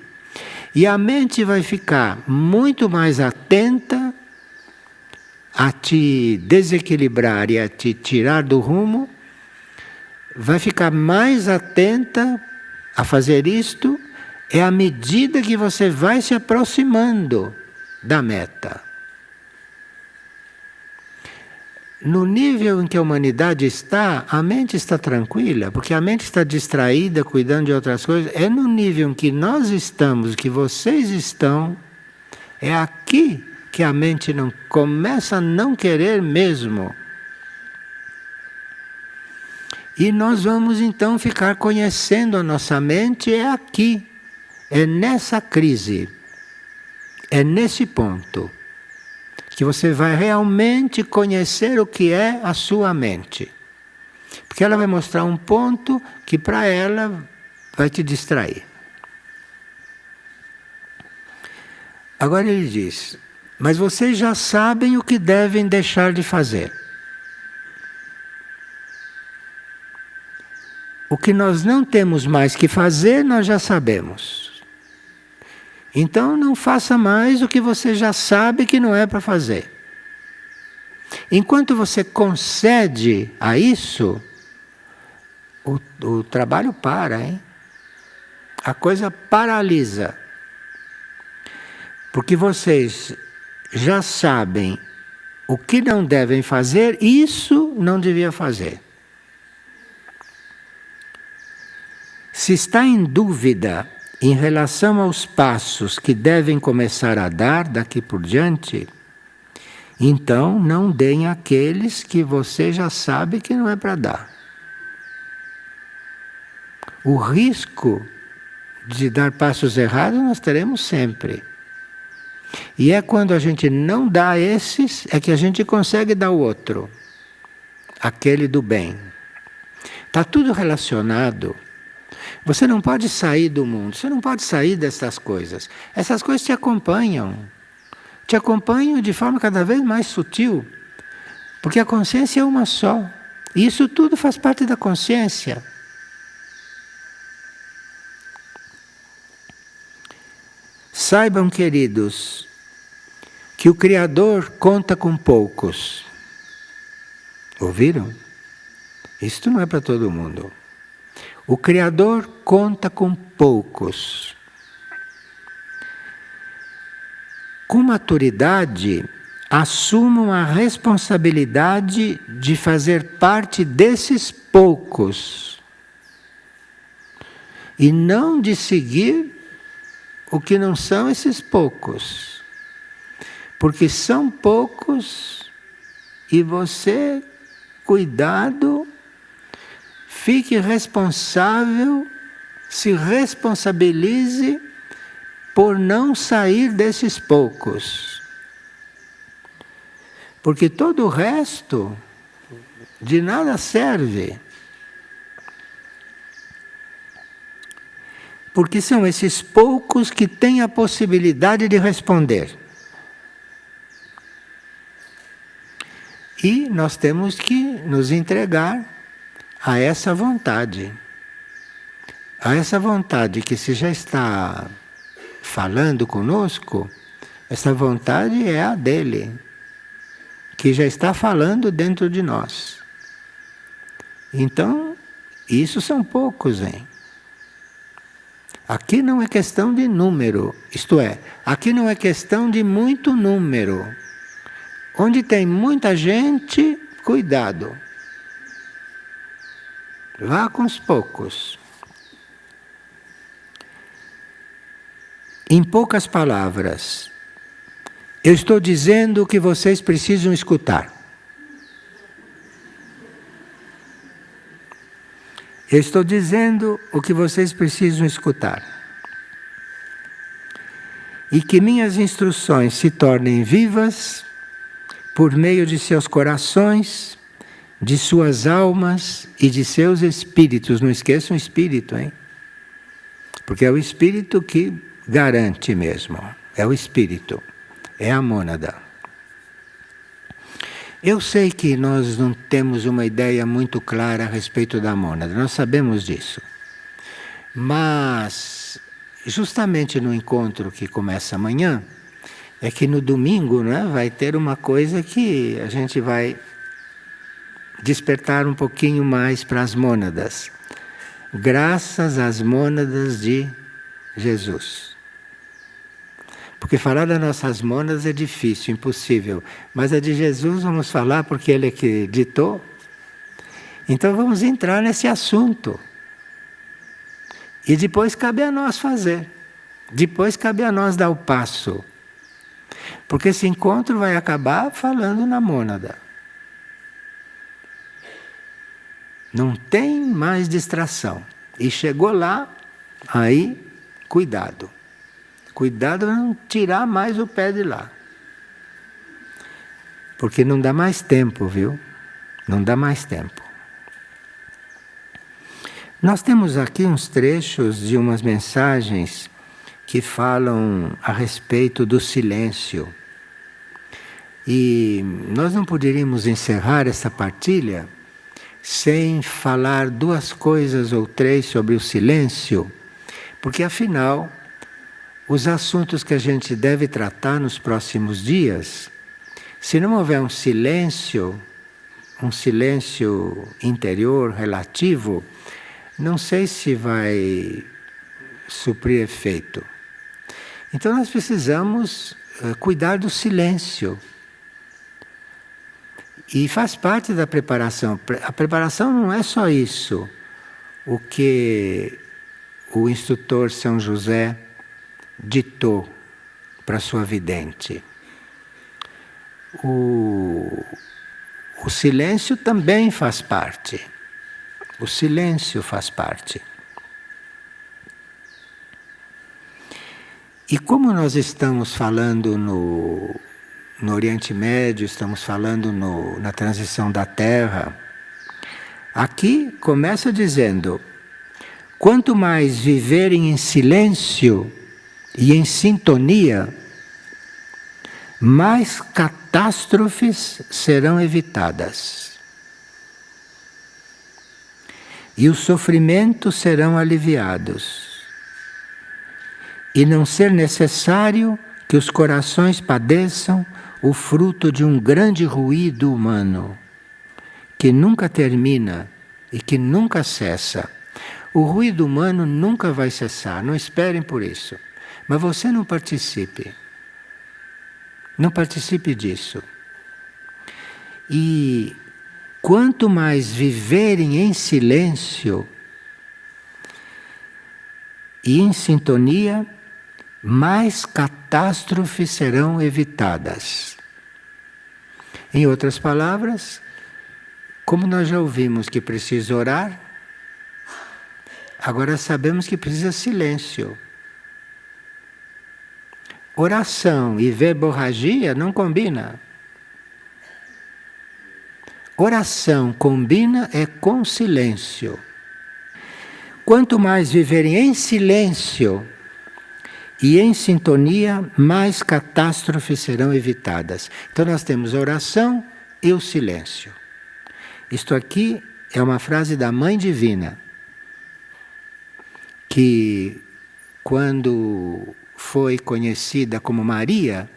E a mente vai ficar muito mais atenta a te desequilibrar e a te tirar do rumo, vai ficar mais atenta a fazer isto, é à medida que você vai se aproximando da meta. No nível em que a humanidade está, a mente está tranquila, porque a mente está distraída, cuidando de outras coisas. É no nível em que nós estamos, que vocês estão, é aqui que a mente não começa a não querer mesmo. E nós vamos então ficar conhecendo a nossa mente, é aqui, é nessa crise, é nesse ponto, que você vai realmente conhecer o que é a sua mente. Porque ela vai mostrar um ponto que para ela vai te distrair. Agora ele diz, mas vocês já sabem o que devem deixar de fazer. O que nós não temos mais que fazer, nós já sabemos. Então não faça mais o que você já sabe que não é para fazer. Enquanto você concede a isso, o trabalho para, hein? A coisa paralisa. Porque vocês já sabem o que não devem fazer, isso não devia fazer. Se está em dúvida em relação aos passos que devem começar a dar daqui por diante, Então, não deem aqueles que você já sabe que não é para dar. O risco de dar passos errados nós teremos sempre. E é quando a gente não dá esses, é que a gente consegue dar o outro. Aquele do bem. Está tudo relacionado. Você não pode sair do mundo, você não pode sair dessas coisas. Essas coisas te acompanham. Te acompanham de forma cada vez mais sutil. Porque a consciência é uma só. E isso tudo faz parte da consciência. Saibam, queridos, que o Criador conta com poucos. Ouviram? Isto não é para todo mundo. O Criador conta com poucos. Com maturidade, assumam a responsabilidade de fazer parte desses poucos. E não de seguir o que não são esses poucos. Porque são poucos e você, cuidado, fique responsável, se responsabilize por não sair desses poucos. Porque todo o resto de nada serve. Porque são esses poucos que têm a possibilidade de responder. E nós temos que nos entregar a essa vontade. A essa vontade que se já está falando conosco, essa vontade é a dele, que já está falando dentro de nós. Então, isso são poucos, hein? Aqui não é questão de número, isto é, aqui não é questão de muito número. Onde tem muita gente, cuidado. Vá com os poucos. Em poucas palavras, eu estou dizendo o que vocês precisam escutar. Eu estou dizendo o que vocês precisam escutar. E que minhas instruções se tornem vivas por meio de seus corações, de suas almas e de seus espíritos. Não esqueçam o espírito, hein? Porque é o espírito que garante mesmo. É o espírito. É a mônada. Eu sei que nós não temos uma ideia muito clara a respeito da mônada. Nós sabemos disso. Mas, justamente no encontro que começa amanhã, é que no domingo, né, vai ter uma coisa que a gente vai despertar um pouquinho mais para as mônadas. Graças às mônadas de Jesus. Porque falar das nossas mônadas é difícil, impossível. Mas a de Jesus vamos falar porque Ele é que ditou. Então vamos entrar nesse assunto. E depois cabe a nós fazer. Depois cabe a nós dar o passo. Porque esse encontro vai acabar falando na mônada. Não tem mais distração. E chegou lá, aí, cuidado. Cuidado para não tirar mais o pé de lá. Porque não dá mais tempo, viu? Não dá mais tempo. Nós temos aqui uns trechos de umas mensagens que falam a respeito do silêncio. E nós não poderíamos encerrar essa partilha sem falar duas coisas ou três sobre o silêncio, porque afinal, os assuntos que a gente deve tratar nos próximos dias, se não houver um silêncio interior relativo, não sei se vai suprir efeito. Então nós precisamos cuidar do silêncio. E faz parte da preparação. A preparação não é só isso. O que o instrutor São José ditou para sua vidente. o silêncio também faz parte. O silêncio faz parte. E como nós estamos falando no Oriente Médio, estamos falando na transição da Terra, aqui começa dizendo: quanto mais viverem em silêncio e em sintonia, mais catástrofes serão evitadas. E os sofrimentos serão aliviados. E não ser necessário que os corações padeçam o fruto de um grande ruído humano, que nunca termina e que nunca cessa. O ruído humano nunca vai cessar, não esperem por isso. Mas você não participe. Não participe disso. E quanto mais viverem em silêncio e em sintonia, mais catástrofes serão evitadas. Em outras palavras, como nós já ouvimos que precisa orar, agora sabemos que precisa silêncio. Oração e verborragia não combina. Oração combina com silêncio. Quanto mais viverem em silêncio e em sintonia, mais catástrofes serão evitadas. Então nós temos a oração e o silêncio. Isto aqui é uma frase da Mãe Divina, que quando foi conhecida como Maria,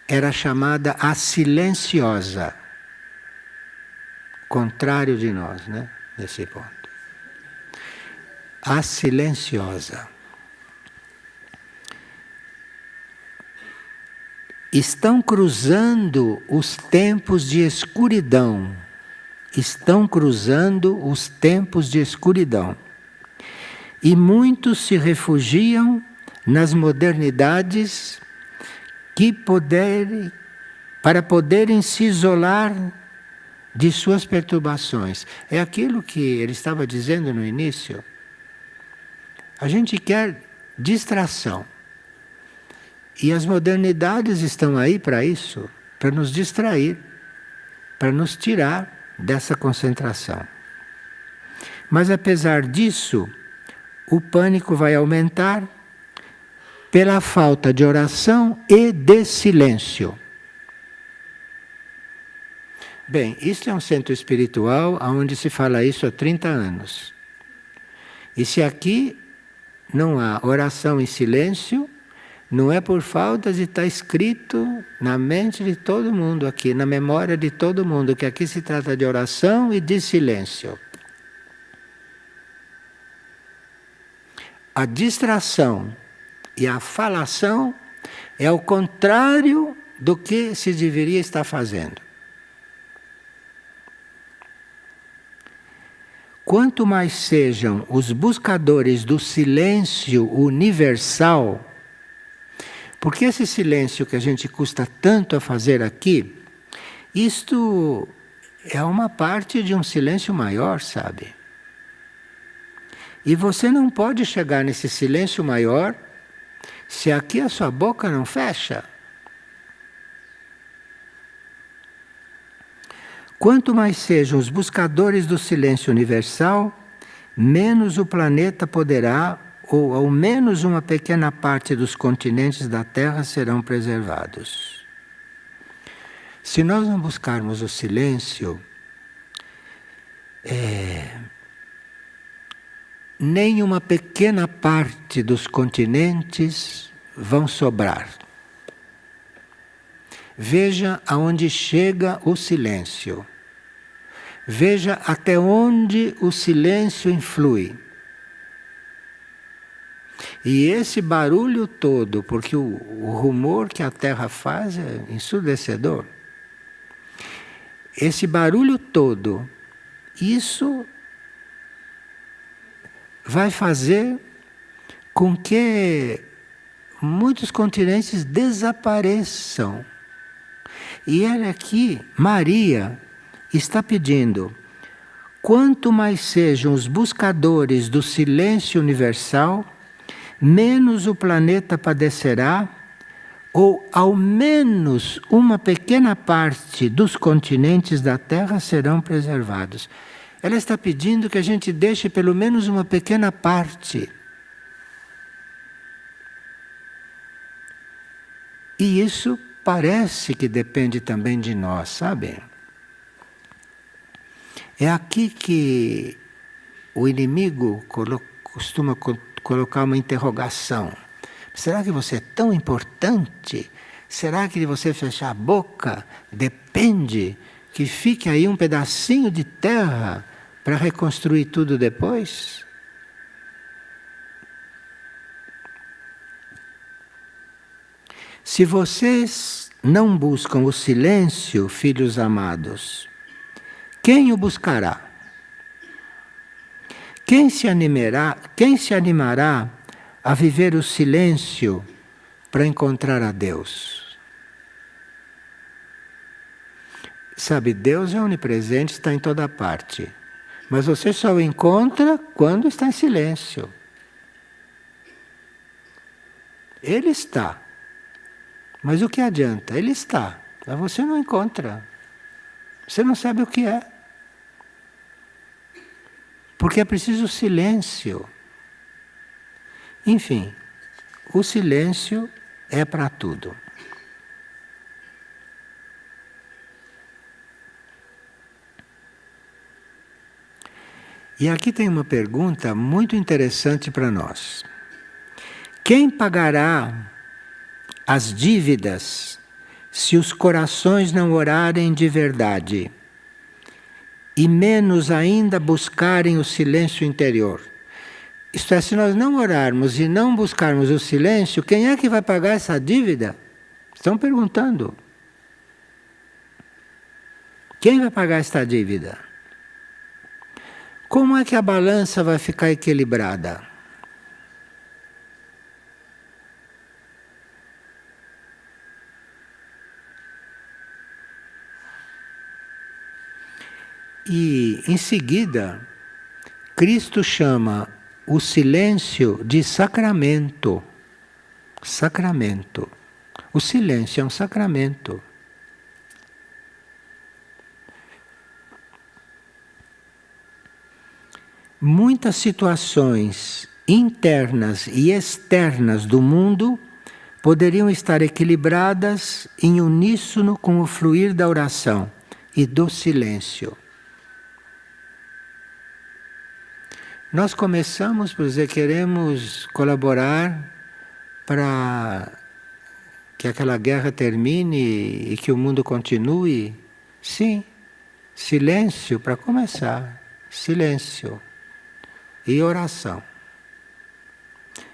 era chamada a silenciosa. Contrário de nós, né? Nesse ponto. A silenciosa. Estão cruzando os tempos de escuridão. Estão cruzando os tempos de escuridão. E muitos se refugiam nas modernidades para poderem se isolar de suas perturbações. É aquilo que ele estava dizendo no início. A gente quer distração. E as modernidades estão aí para isso, para nos distrair, para nos tirar dessa concentração. Mas apesar disso, o pânico vai aumentar pela falta de oração e de silêncio. Bem, isto é um centro espiritual onde se fala isso há 30 anos. E se aqui não há oração e silêncio, não é por falta de estar escrito na mente de todo mundo aqui, na memória de todo mundo, que aqui se trata de oração e de silêncio. A distração e a falação é o contrário do que se deveria estar fazendo. Quanto mais sejam os buscadores do silêncio universal, porque esse silêncio que a gente custa tanto a fazer aqui, isto é uma parte de um silêncio maior, sabe? E você não pode chegar nesse silêncio maior se aqui a sua boca não fecha. Quanto mais sejam os buscadores do silêncio universal, menos o planeta poderá, ou ao menos uma pequena parte dos continentes da Terra serão preservados. Se nós não buscarmos o silêncio, nem uma pequena parte dos continentes vão sobrar. Veja aonde chega o silêncio. Veja até onde o silêncio influi. E esse barulho todo, porque o rumor que a Terra faz é ensurdecedor. Esse barulho todo, isso vai fazer com que muitos continentes desapareçam. E ele aqui, Maria, está pedindo: quanto mais sejam os buscadores do silêncio universal, menos o planeta padecerá, ou ao menos uma pequena parte dos continentes da Terra serão preservados. Ela está pedindo que a gente deixe pelo menos uma pequena parte. E isso parece que depende também de nós, sabe? É aqui que o inimigo costuma colocar uma interrogação. Será que você é tão importante? Será que de você fechar a boca depende que fique aí um pedacinho de terra para reconstruir tudo depois? Se vocês não buscam o silêncio, filhos amados, quem o buscará? Quem se animará a viver o silêncio para encontrar a Deus? Sabe, Deus é onipresente, está em toda parte. Mas você só o encontra quando está em silêncio. Ele está. Mas o que adianta? Ele está. Mas você não encontra. Você não sabe o que é. Porque é preciso silêncio. Enfim, o silêncio é para tudo. E aqui tem uma pergunta muito interessante para nós. Quem pagará as dívidas se os corações não orarem de verdade? E menos ainda buscarem o silêncio interior. Isto é, se nós não orarmos e não buscarmos o silêncio, quem é que vai pagar essa dívida? Estão perguntando. Quem vai pagar esta dívida? Como é que a balança vai ficar equilibrada? E, em seguida, Cristo chama o silêncio de sacramento. Sacramento. O silêncio é um sacramento. Muitas situações internas e externas do mundo poderiam estar equilibradas em uníssono com o fluir da oração e do silêncio. Nós começamos por dizer, queremos colaborar para que aquela guerra termine e que o mundo continue. Sim, silêncio para começar, silêncio e oração.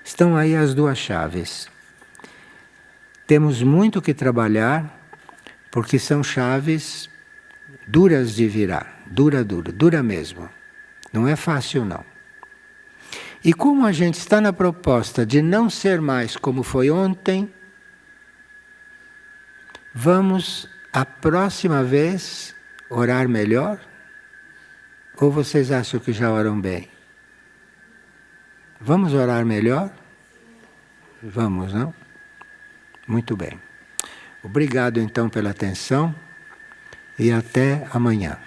Estão aí as duas chaves. Temos muito que trabalhar, porque são chaves duras de virar, dura mesmo. Não é fácil não. E como a gente está na proposta de não ser mais como foi ontem, vamos, a próxima vez, orar melhor? Ou vocês acham que já oram bem? Vamos orar melhor? Vamos, não? Muito bem. Obrigado então pela atenção e até amanhã.